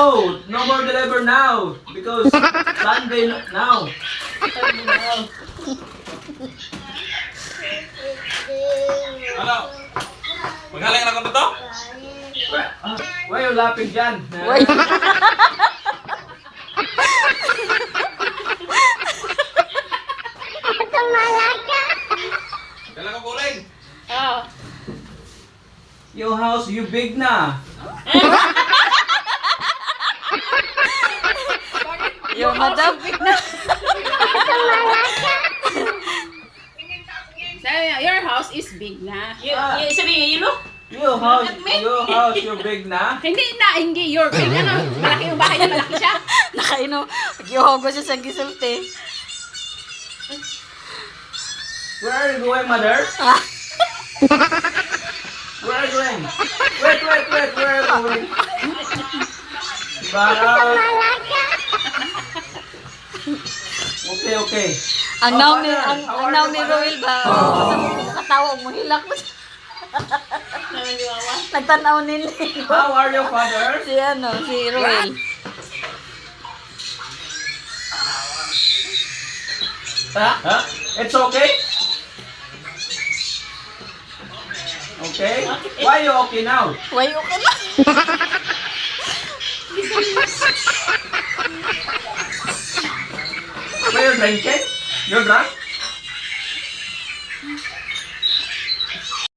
No, no more deliver now because Sunday now. Ano? Magaling na ko dito? Why you laughing dyan? Wait. Kailan ko kuling? Oh. Your house, you big na. Yung madam. Your house is big na. Sabi niya, you look? Your house, you big na. Hindi your big. Ano? Malaki yung bahay niya, malaki siya. Nakaino. Nagyohogo siya sa gisulti. Where are you going, mother? Where are you going? Wait, where are you going? Bara. Okay. Ang naong ni Roel ba? Katawa mo hilak mo. Nagtanaw nila. How are you, father? Si Roel. Huh? It's okay? Okay? Why you okay now? Wayo ka na. Why you drinking? You're drunk?